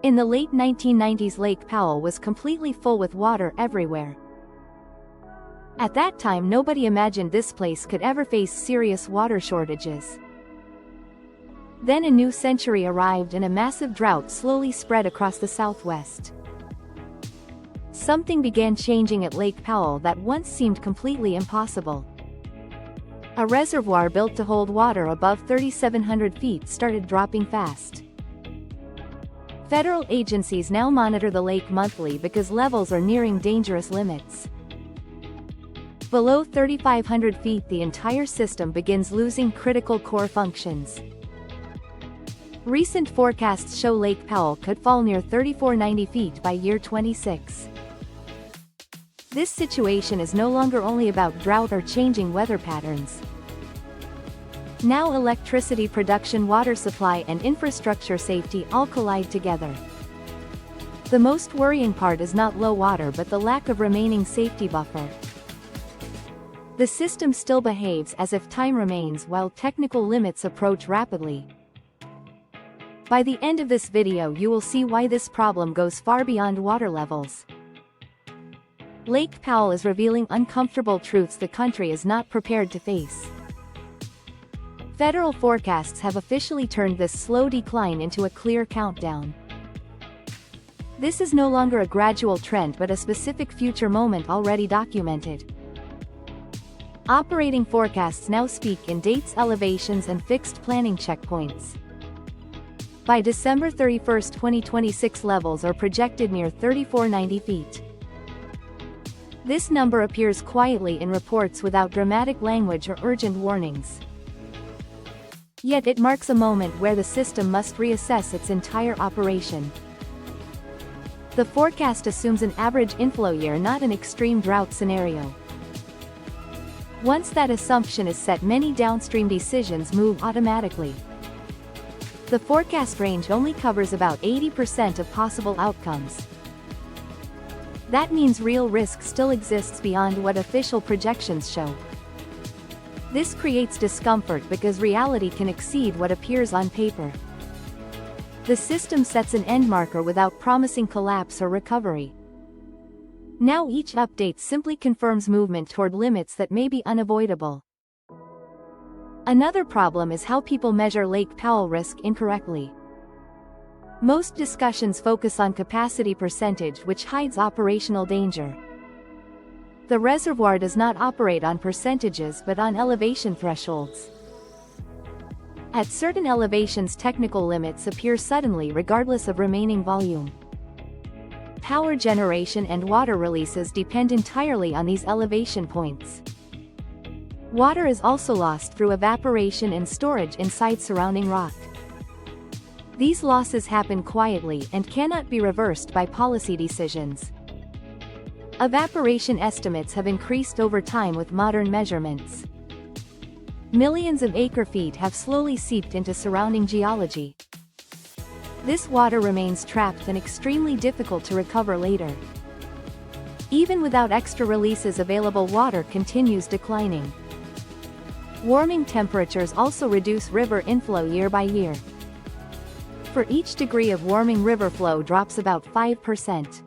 In the late 1990s, Lake Powell was completely full with water everywhere. At that time, nobody imagined this place could ever face serious water shortages. Then a new century arrived and a massive drought slowly spread across the Southwest. Something began changing at Lake Powell that once seemed completely impossible. A reservoir built to hold water above 3,700 feet started dropping fast. Federal agencies now monitor the lake monthly because levels are nearing dangerous limits. Below 3,500 feet, the entire system begins losing critical core functions. Recent forecasts show Lake Powell could fall near 3,490 feet by year 26. This situation is no longer only about drought or changing weather patterns. Now electricity production, water supply, and infrastructure safety all collide together. The most worrying part is not low water but the lack of remaining safety buffer. The system still behaves as if time remains while technical limits approach rapidly. By the end of this video, you will see why this problem goes far beyond water levels. Lake Powell is revealing uncomfortable truths the country is not prepared to face. Federal forecasts have officially turned this slow decline into a clear countdown. This is no longer a gradual trend but a specific future moment already documented. Operating forecasts now speak in dates, elevations, and fixed planning checkpoints. By December 31, 2026, levels are projected near 3,490 feet. This number appears quietly in reports without dramatic language or urgent warnings. Yet it marks a moment where the system must reassess its entire operation. The forecast assumes an average inflow year, not an extreme drought scenario. Once that assumption is set, many downstream decisions move automatically. The forecast range only covers about 80% of possible outcomes. That means real risk still exists beyond what official projections show. This creates discomfort because reality can exceed what appears on paper. The system sets an end marker without promising collapse or recovery. Now each update simply confirms movement toward limits that may be unavoidable. Another problem is how people measure Lake Powell risk incorrectly. Most discussions focus on capacity percentage, which hides operational danger. The reservoir does not operate on percentages but on elevation thresholds. At certain elevations, technical limits appear suddenly regardless of remaining volume. Power generation and water releases depend entirely on these elevation points. Water is also lost through evaporation and storage inside surrounding rock. These losses happen quietly and cannot be reversed by policy decisions. Evaporation estimates have increased over time with modern measurements. Millions of acre-feet have slowly seeped into surrounding geology. This water remains trapped and extremely difficult to recover later. Even without extra releases, available water continues declining. Warming temperatures also reduce river inflow year by year. For each degree of warming, river flow drops about 5%.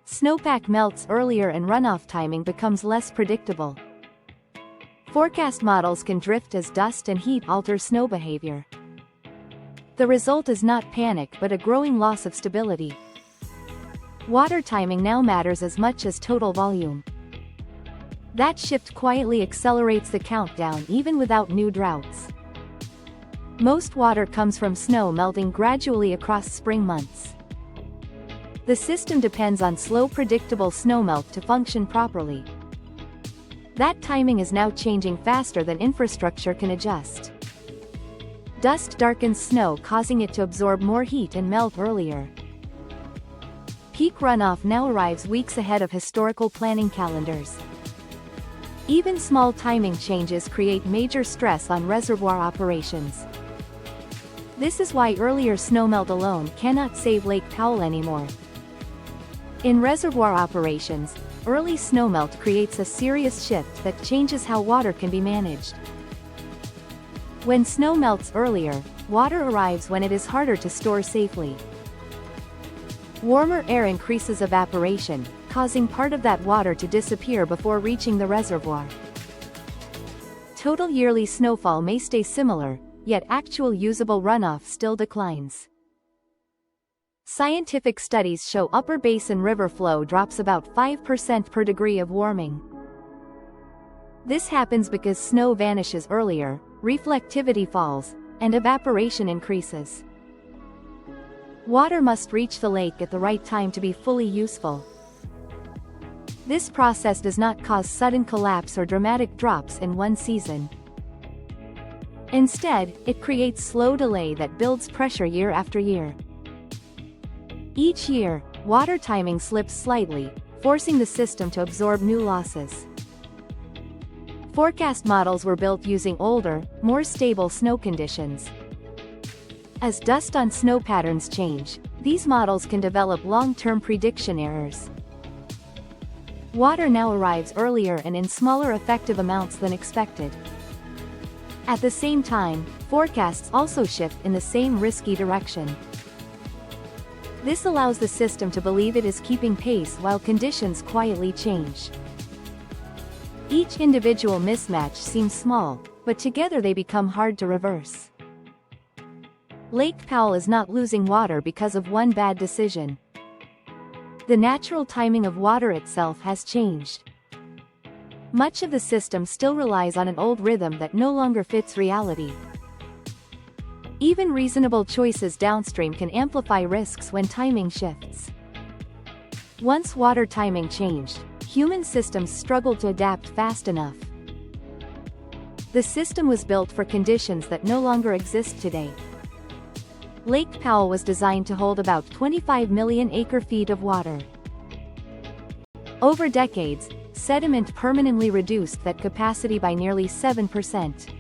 Snowpack melts earlier and runoff timing becomes less predictable. Forecast models can drift as dust and heat alter snow behavior. The result is not panic but a growing loss of stability. Water timing now matters as much as total volume. That shift quietly accelerates the countdown even without new droughts. Most water comes from snow melting gradually across spring months. The system depends on slow, predictable snowmelt to function properly. That timing is now changing faster than infrastructure can adjust. Dust darkens snow, causing it to absorb more heat and melt earlier. Peak runoff now arrives weeks ahead of historical planning calendars. Even small timing changes create major stress on reservoir operations. This is why earlier snowmelt alone cannot save Lake Powell anymore. In reservoir operations, early snowmelt creates a serious shift that changes how water can be managed. When snow melts earlier, water arrives when it is harder to store safely. Warmer air increases evaporation, causing part of that water to disappear before reaching the reservoir. Total yearly snowfall may stay similar, yet actual usable runoff still declines. Scientific studies show upper basin river flow drops about 5% per degree of warming. This happens because snow vanishes earlier, reflectivity falls, and evaporation increases. Water must reach the lake at the right time to be fully useful. This process does not cause sudden collapse or dramatic drops in one season. Instead, it creates slow delay that builds pressure year after year. Each year, water timing slips slightly, forcing the system to absorb new losses. Forecast models were built using older, more stable snow conditions. As dust on snow patterns change, these models can develop long-term prediction errors. Water now arrives earlier and in smaller effective amounts than expected. At the same time, forecasts also shift in the same risky direction. This allows the system to believe it is keeping pace while conditions quietly change. Each individual mismatch seems small, but together they become hard to reverse. Lake Powell is not losing water because of one bad decision. The natural timing of water itself has changed. Much of the system still relies on an old rhythm that no longer fits reality. Even reasonable choices downstream can amplify risks when timing shifts. Once water timing changed, human systems struggled to adapt fast enough. The system was built for conditions that no longer exist today. Lake Powell was designed to hold about 25 million acre-feet of water. Over decades, sediment permanently reduced that capacity by nearly 7%.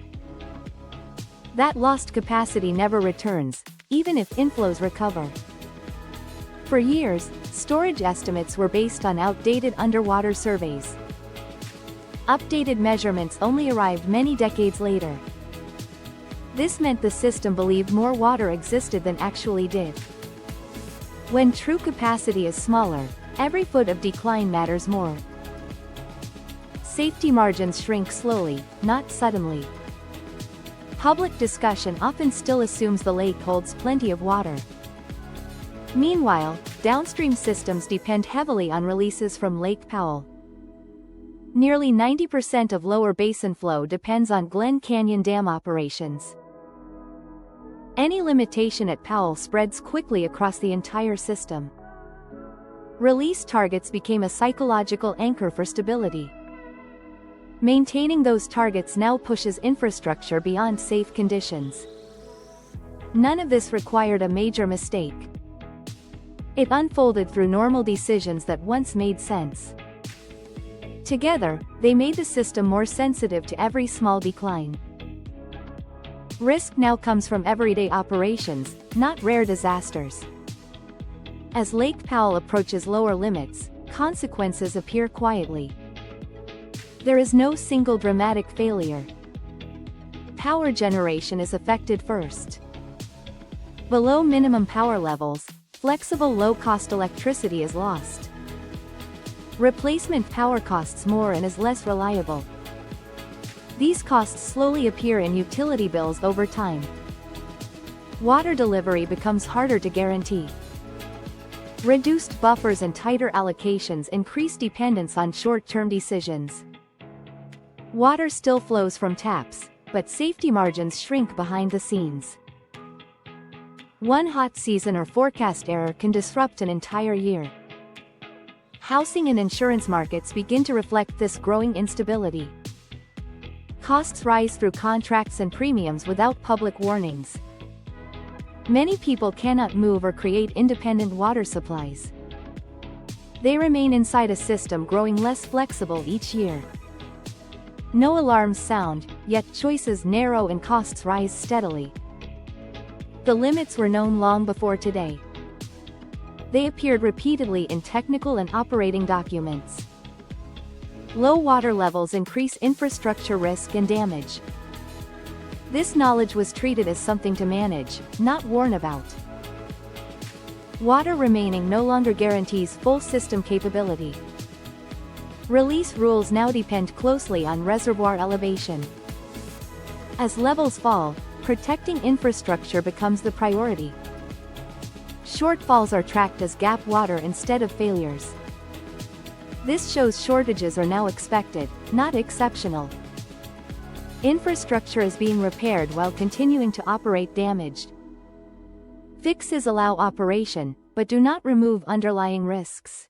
That lost capacity never returns, even if inflows recover. For years, storage estimates were based on outdated underwater surveys. Updated measurements only arrived many decades later. This meant the system believed more water existed than actually did. When true capacity is smaller, every foot of decline matters more. Safety margins shrink slowly, not suddenly. Public discussion often still assumes the lake holds plenty of water. Meanwhile, downstream systems depend heavily on releases from Lake Powell. Nearly 90% of lower basin flow depends on Glen Canyon Dam operations. Any limitation at Powell spreads quickly across the entire system. Release targets became a psychological anchor for stability. Maintaining those targets now pushes infrastructure beyond safe conditions. None of this required a major mistake. It unfolded through normal decisions that once made sense. Together, they made the system more sensitive to every small decline. Risk now comes from everyday operations, not rare disasters. As Lake Powell approaches lower limits, consequences appear quietly. There is no single dramatic failure. Power generation is affected first. Below minimum power levels, flexible low-cost electricity is lost. Replacement power costs more and is less reliable. These costs slowly appear in utility bills over time. Water delivery becomes harder to guarantee. Reduced buffers and tighter allocations increase dependence on short-term decisions. Water still flows from taps, but safety margins shrink behind the scenes. One hot season or forecast error can disrupt an entire year. Housing and insurance markets begin to reflect this growing instability. Costs rise through contracts and premiums without public warnings. Many people cannot move or create independent water supplies. They remain inside a system growing less flexible each year. No alarms sound, yet choices narrow and costs rise steadily. The limits were known long before today. They appeared repeatedly in technical and operating documents. Low water levels increase infrastructure risk and damage. This knowledge was treated as something to manage, not warn about. Water remaining no longer guarantees full system capability. Release rules now depend closely on reservoir elevation. As levels fall, protecting infrastructure becomes the priority. Shortfalls are tracked as gap water instead of failures. This shows shortages are now expected, not exceptional. Infrastructure is being repaired while continuing to operate damaged. Fixes allow operation, but do not remove underlying risks.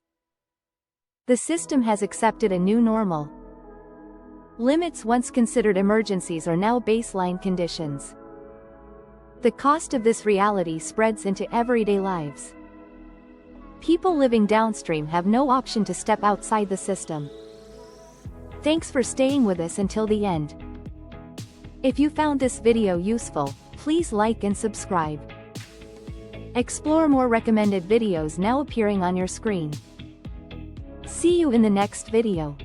The system has accepted a new normal. Limits once considered emergencies are now baseline conditions. The cost of this reality spreads into everyday lives. People living downstream have no option to step outside the system. Thanks for staying with us until the end. If you found this video useful, please like and subscribe. Explore more recommended videos now appearing on your screen. See you in the next video.